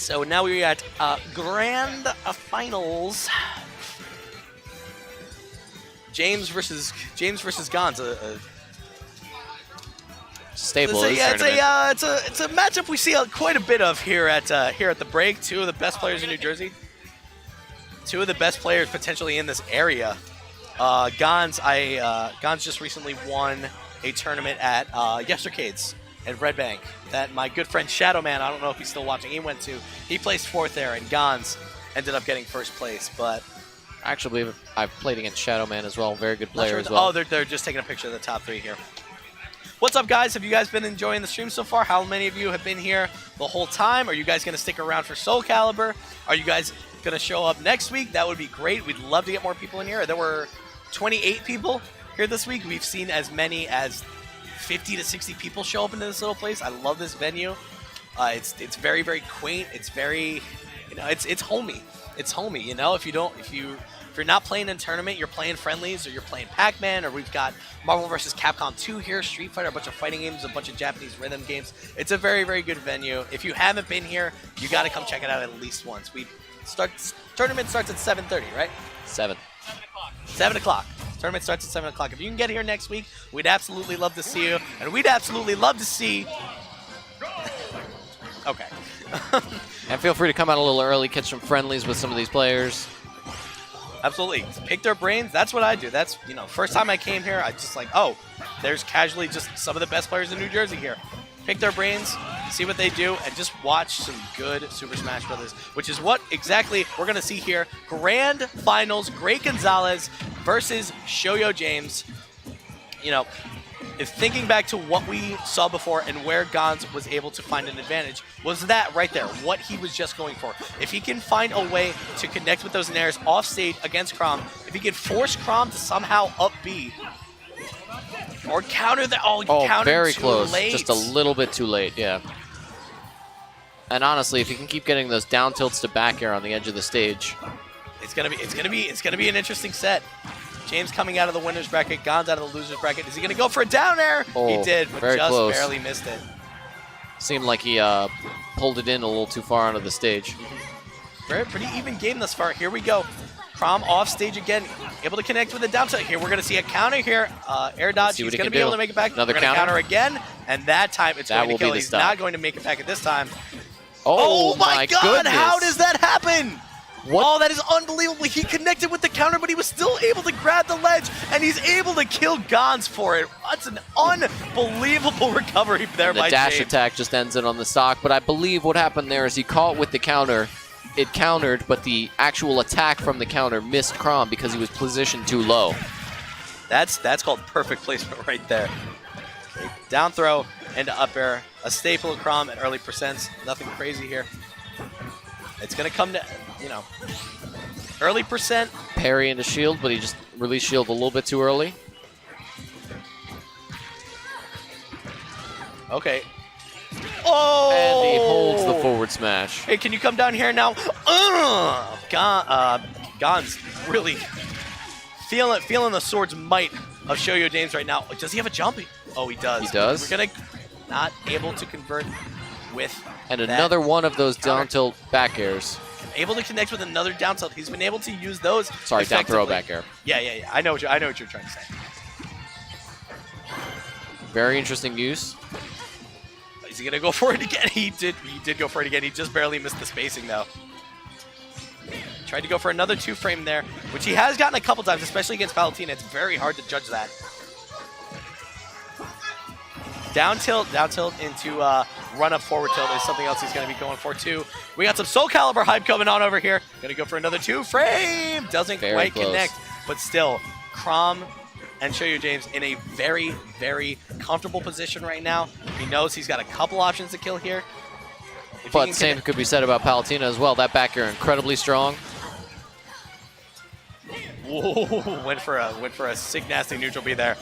So now we're at grand finals. James versus Gonz. Stable. It's a matchup we see quite a bit of here at the break. Two of the best players in New Jersey. Two of the best players potentially in this area. Gonz just recently won a tournament at Yestercades at Red Bank that my good friend Shadowman, I don't know if he's still watching, he went to. He placed 4th there, and Gonz ended up getting 1st place. But I actually believe I've played against Shadowman as well. Very good player as well. Oh, they're just taking a picture of the top 3 here. What's up, guys? Have you guys been enjoying the stream so far? How many of you have been here the whole time? Are you guys going to stick around for Soul Calibur? Are you guys going to show up next week? That would be great. We'd love to get more people in here. There were 28 people here this week. We've seen as many as 50 to 60 people show up into this little place. I love this venue. It's very, very quaint. It's very, it's homey. It's homey. If you're not playing in tournament, you're playing friendlies, or you're playing Pac-Man, or we've got Marvel vs. Capcom 2 here, Street Fighter, a bunch of fighting games, a bunch of Japanese rhythm games. It's a very, very good venue. If you haven't been here, you got to come check it out at least once. Tournament starts at 7:30, right? 7. 7 o'clock. Tournament starts at 7 o'clock. If you can get here next week, we'd absolutely love to see you, and we'd absolutely love to see... Okay. And feel free to come out a little early, catch some friendlies with some of these players. Absolutely. Pick their brains. That's what I do. That's, first time I came here, I just there's casually just some of the best players in New Jersey here. Pick their brains, see what they do, and just watch some good Super Smash Brothers, which is what exactly we're going to see here. Grand Finals, GreatGonzales versus Shoyo James. If thinking back to what we saw before and where Gonz was able to find an advantage, was that right there, what he was just going for. If he can find a way to connect with those nairs off stage against Chrom, if he can force Chrom to somehow up B, or counter that, counter very too close, late. Just a little bit too late, yeah. And honestly, if you can keep getting those down tilts to back air on the edge of the stage, it's gonna be an interesting set. James coming out of the winner's bracket, Gonz out of the loser's bracket. Is he going to go for a down air? He did, but just close. Barely missed it. Seemed like he pulled it in a little too far onto the stage. Pretty even game thus far. Here we go. Chrom off stage again, able to connect with the down tilt. Here we're going to see a counter here. Air dodge. He's going to be able to make it back. Another counter again, and that time it's going to kill. He's not going to make it back at this time. Oh my God! Goodness. How does that happen? What? Oh, that is unbelievable. He connected with the counter, but he was still able to grab the ledge, and he's able to kill Gonz for it. That's an unbelievable recovery there by James. The dash attack just ends it on the stock, but I believe what happened there is he caught with the counter. It countered, but the actual attack from the counter missed Chrom because he was positioned too low. That's called perfect placement right there. Okay, down throw into up air. A staple of Chrom at early percents. Nothing crazy here. It's going to come to, early percent. Parry into shield, but he just released shield a little bit too early. Okay. Oh! And he holds the forward smash. Hey, can you come down here now? Gonz really feeling the sword's might of Shoyo James right now. Does he have a jumping? Oh, he does. He does. We're going to not able to convert with and another one of those down tilt back airs. Able to connect with another down tilt. He's been able to use those. Sorry, down throw back air. Yeah. I know what you're trying to say. Very interesting use. Is he gonna go for it again? He did go for it again. He just barely missed the spacing though. Tried to go for another 2-frame there, which he has gotten a couple times, especially against Valentina. It's very hard to judge that. Down tilt into run up forward tilt is something else he's going to be going for too. We got some Soul Calibur hype coming on over here. Going to go for another 2-frame. Doesn't quite connect, but still, Chrom and Shoyo James in a very, very comfortable position right now. He knows he's got a couple options to kill here. But same could be said about Palutena as well. That back air incredibly strong. Whoa, went for a sick nasty neutral B there.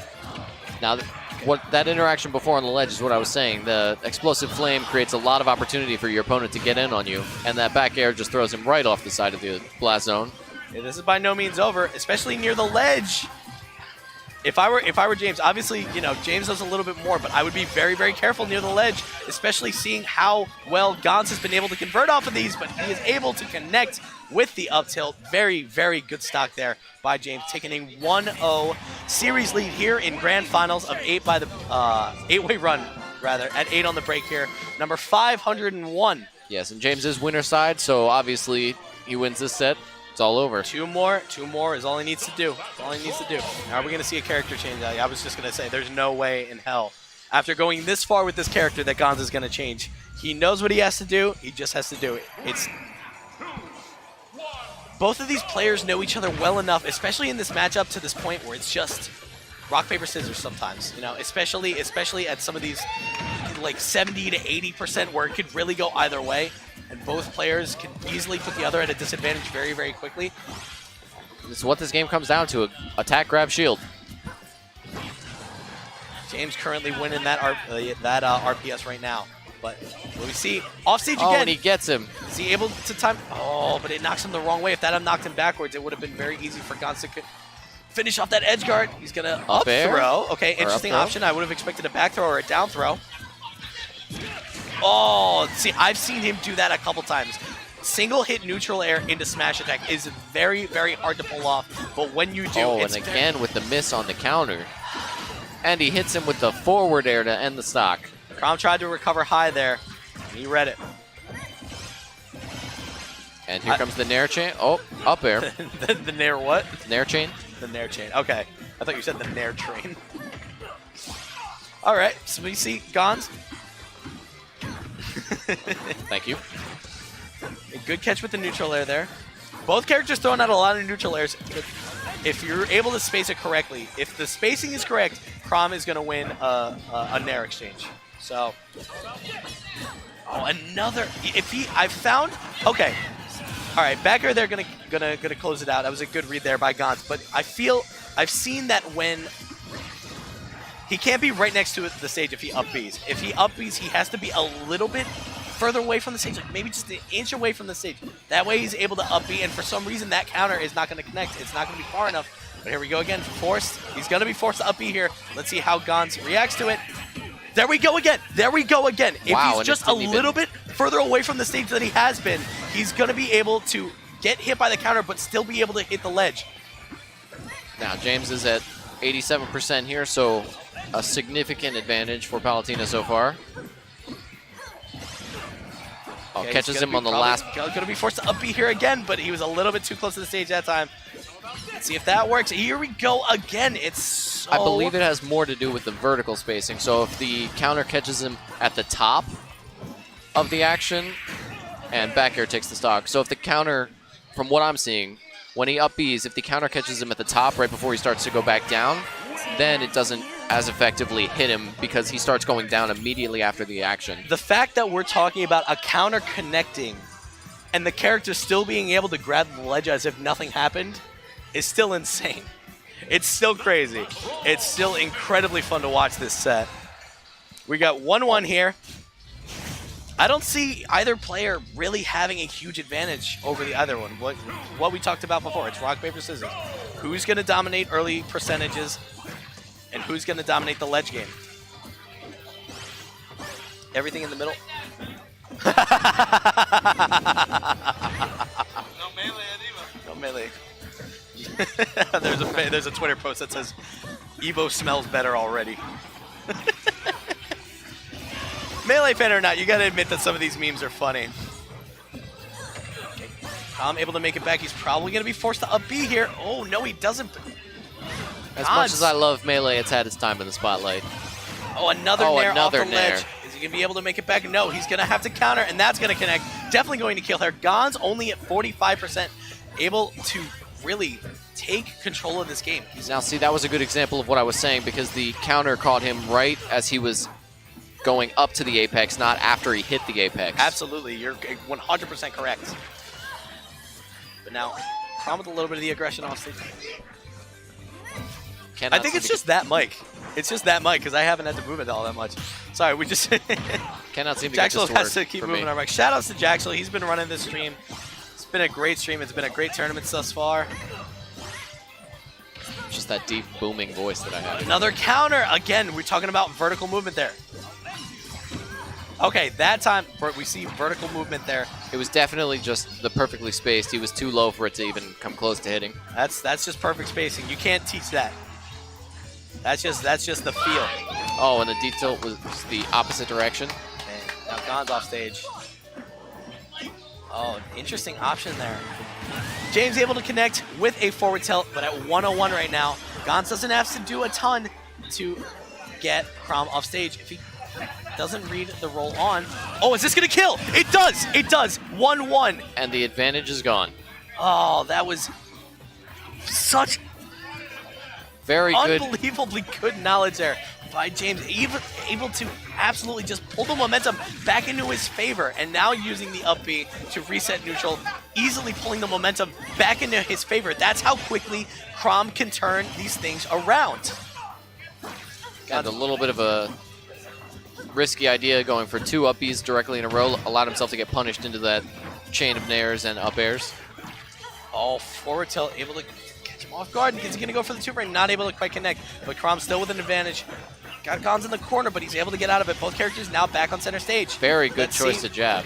Now, what that interaction before on the ledge is what I was saying. The explosive flame creates a lot of opportunity for your opponent to get in on you, and that back air just throws him right off the side of the blast zone. Yeah, this is by no means over, especially near the ledge. If I were James, obviously, you know, James does a little bit more, but I would be very, very careful near the ledge, especially seeing how well Gonz has been able to convert off of these, but he is able to connect with the up tilt. Very, very good stock there by James, taking a 1-0 series lead here in grand finals of 8 by the 8-way run, rather, at 8 on the break here. Number 501. Yes, and James is winner side, so obviously he wins this set. It's all over. Two more is all he needs to do. That's all he needs to do. Now, are we going to see a character change? I was just going to say, there's no way in hell, after going this far with this character, that Gonz is going to change. He knows what he has to do. He just has to do it. Both of these players know each other well enough, especially in this matchup to this point where it's just rock, paper, scissors sometimes. You know, especially at some of these like 70 to 80% where it could really go either way. And both players can easily put the other at a disadvantage very, very quickly. This is what this game comes down to: attack, grab, shield. James currently winning that RPS right now. But what we see, off stage again. Oh, and he gets him. Is he able to time? Oh, but it knocks him the wrong way. If that had knocked him backwards, it would have been very easy for Gonz to finish off that edge guard. He's going to up throw. Okay, interesting option. I would have expected a back throw or a down throw. Oh, see, I've seen him do that a couple times. Single hit neutral air into smash attack is very, very hard to pull off. But when you do, and again with the miss on the counter. And he hits him with the forward air to end the stock. Crom tried to recover high there. And he read it. And here comes the Nair chain. Oh, up air. the Nair what? Nair chain? The Nair chain. Okay. I thought you said the Nair train. All right. So we see Gonz. Thank you. A good catch with the neutral air there. Both characters throwing out a lot of neutral airs. If you're able to space it correctly, if the spacing is correct, Crom is going to win a Nair exchange. So, oh, another. I've found. Okay, all right. Back air, they're gonna close it out. That was a good read there by Gonz. But I feel I've seen that when he can't be right next to the stage if he up Bs. If he up Bs, he has to be a little bit further away from the stage, like maybe just an inch away from the stage. That way he's able to up B, and for some reason that counter is not going to connect. It's not going to be far enough. But here we go again, forced. He's going to be forced to up B here. Let's see how Gonz reacts to it. There we go again. There we go again. If he's just a little bit further away from the stage than he has been, he's going to be able to get hit by the counter, but still be able to hit the ledge. Now James is at 87% here, so a significant advantage for Palutena so far. Oh, okay, catches him on the last. Going to be forced to up B here again, but he was a little bit too close to the stage that time. Let's see if that works. Here we go again. It's so... I believe it has more to do with the vertical spacing. So if the counter catches him at the top of the action, and back air takes the stock. So if the counter, from what I'm seeing, when he up Bs, if the counter catches him at the top right before he starts to go back down, then it doesn't as effectively hit him because he starts going down immediately after the action. The fact that we're talking about a counter connecting and the character still being able to grab the ledge as if nothing happened is still insane. It's still crazy. It's still incredibly fun to watch this set. We got 1-1 here. I don't see either player really having a huge advantage over the other one. What we talked about before, it's rock, paper, scissors. Who's going to dominate early percentages and who's going to dominate the ledge game? Everything in the middle. No melee. There's a Twitter post that says, Evo smells better already. Melee fan or not, you gotta admit that some of these memes are funny. Okay, Tom able to make it back. He's probably gonna be forced to up B here. Oh no, he doesn't. As much as I love Melee, it's had its time in the spotlight. Oh, another Nair off the ledge. Is he gonna be able to make it back? No, he's gonna have to counter, and that's gonna connect. Definitely going to kill her. Gonz only at 45%, able to really take control of this game. Now, see, that was a good example of what I was saying because the counter caught him right as he was going up to the apex, not after he hit the apex. Absolutely, you're 100% correct. But now, Crom with a little bit of the aggression off stage. I think it's just that mic. It's just that mic because I haven't had to move it all that much. Sorry, we just cannot seem to get this to work. Jaxel has to keep moving our mic. Shout outs to Jaxel. He's been running this stream. It's been a great stream. It's been a great tournament thus far. Just that deep booming voice that I have. Another counter. Again, we're talking about vertical movement there. Okay, that time we see vertical movement there. It was definitely just the perfectly spaced. He was too low for it to even come close to hitting. That's just perfect spacing. You can't teach that. That's just the feel. Oh, and the D-tilt was the opposite direction. Okay, now Gonz off stage. Oh, interesting option there. James able to connect with a forward tilt, but at 101 right now, Gonz doesn't have to do a ton to get Chrom off stage. If he doesn't read the roll on. Oh, is this going to kill? It does. It does. 1-1. And the advantage is gone. Oh, that was such very good. Unbelievably good knowledge there by James. Able to absolutely just pull the momentum back into his favor. And now using the up B to reset neutral, easily pulling the momentum back into his favor. That's how quickly Chrom can turn these things around. And a little bit of a risky idea going for 2 up Bs directly in a row. Allowed himself to get punished into that chain of nairs and up airs. Oh, forward tilt, able to catch him off guard. He's going to go for the 2-frame, not able to quite connect. But Chrom still with an advantage. Got Gonz in the corner, but he's able to get out of it. Both characters now back on center stage. Very good choice to jab.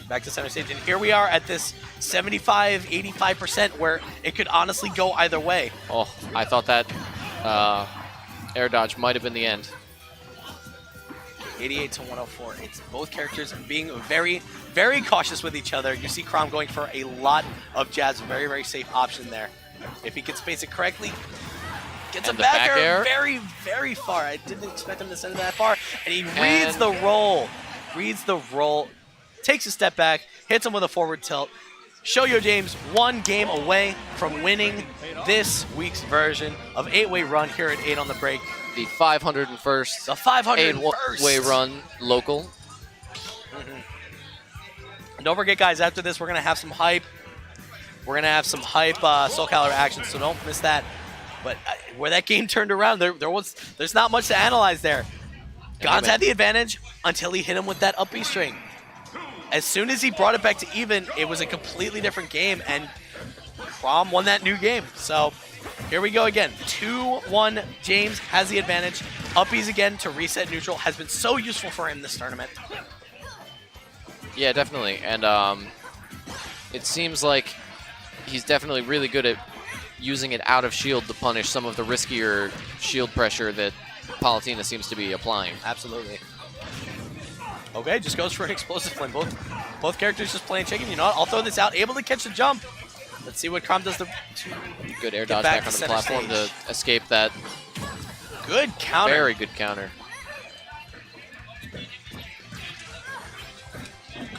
Back to center stage, and here we are at this 75, 85% where it could honestly go either way. Oh, I thought that air dodge might have been the end. 88 to 104. It's both characters being very, very cautious with each other. You see Chrom going for a lot of jabs. Very, very safe option there. If he can space it correctly, gets a back air very, very far. I didn't expect him to send it that far. And he reads the roll. Reads the roll. Takes a step back. Hits him with a forward tilt. Shoyo James 1 game away from winning this week's version of 8-way run here at 8 on the break. The 501st. The 501st. 8-way run local. And don't forget, guys, after this, we're going to have some hype. We're going to have some hype Soul Calibur action, so don't miss that. But where that game turned around, there's not much to analyze there. Gonz had the advantage until he hit him with that up B string. As soon as he brought it back to even, it was a completely different game, and Chrom won that new game. So here we go again. 2-1. James has the advantage. Uppies again to reset neutral has been so useful for him this tournament. Yeah, definitely. And it seems like he's definitely really good at using it out of shield to punish some of the riskier shield pressure that Palutena seems to be applying. Absolutely. Okay, just goes for an explosive flame. Both characters just playing chicken. You know what? I'll throw this out. Able to catch the jump. Let's see what Chrom does to good air dodge back on the platform to escape that. Good counter. Very good counter.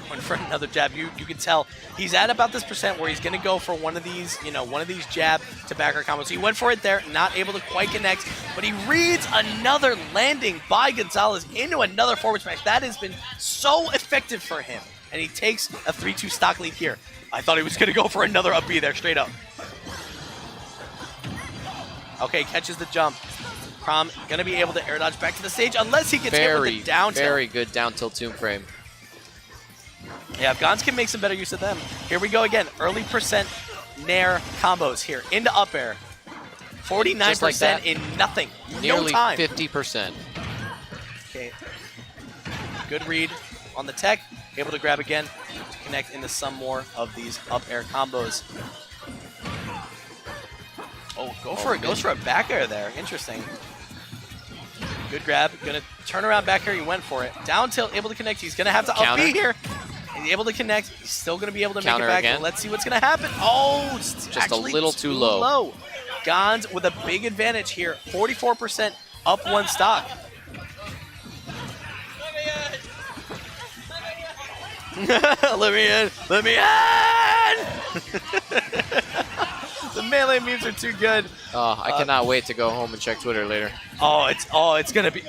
Going for another jab. You can tell he's at about this percent where he's going to go for one of these, one of these jab to backer combos. He went for it there, not able to quite connect, but he reads another landing by Gonzales into another forward smash. That has been so effective for him, and he takes a 3-2 stock lead here. I thought he was going to go for another up B there, straight up. Okay, catches the jump. Chrom going to be able to air dodge back to the stage unless he gets hit with the down tilt. Very good down tilt tomb frame. Yeah, if Gonz can make some better use of them. Here we go again. Early percent nair combos here into up air. 49% like that. in nothing. Nearly no time. 50%. Okay. Good read on the tech. Able to grab again to connect into some more of these up air combos. Oh, goes for a back air there. Interesting. Good grab. Gonna turn around back air. He went for it. Down tilt, able to connect. He's gonna have to up B here. He's able to connect. He's still gonna be able to Counter make it back. again. Let's see what's gonna happen. Oh, it's just a little too low. Gonz with a big advantage here. 44% up 1 stock. Let me in. Let me in. The melee memes are too good. Oh, I cannot wait to go home and check Twitter later. It's gonna be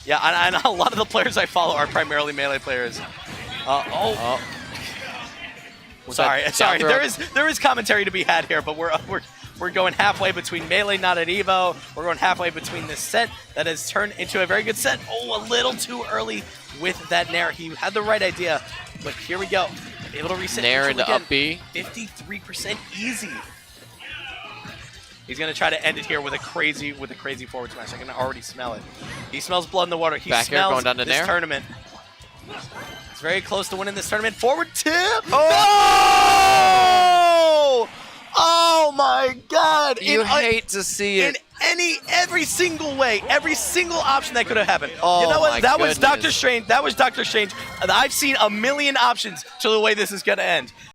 yeah, and a lot of the players I follow are primarily melee players. Sorry. There is commentary to be had here, but we're going halfway between melee, not at Evo. We're going halfway between this set that has turned into a very good set. Oh, a little too early with that nair. He had the right idea, but here we go. Able to reset. Nair neutral into up again. B. 53% easy. He's gonna try to end it here with a crazy forward smash. I can already smell it. He smells blood in the water. He Back air smells going down to this Nair. tournament. He's very close to winning this tournament. Forward tip. Oh! Oh my God! You hate to see it. Every single way, every single option that could have happened. Oh, you know what? my That was Doctor goodness. Strange. That was Doctor Strange. I've seen a million options to the way this is gonna end.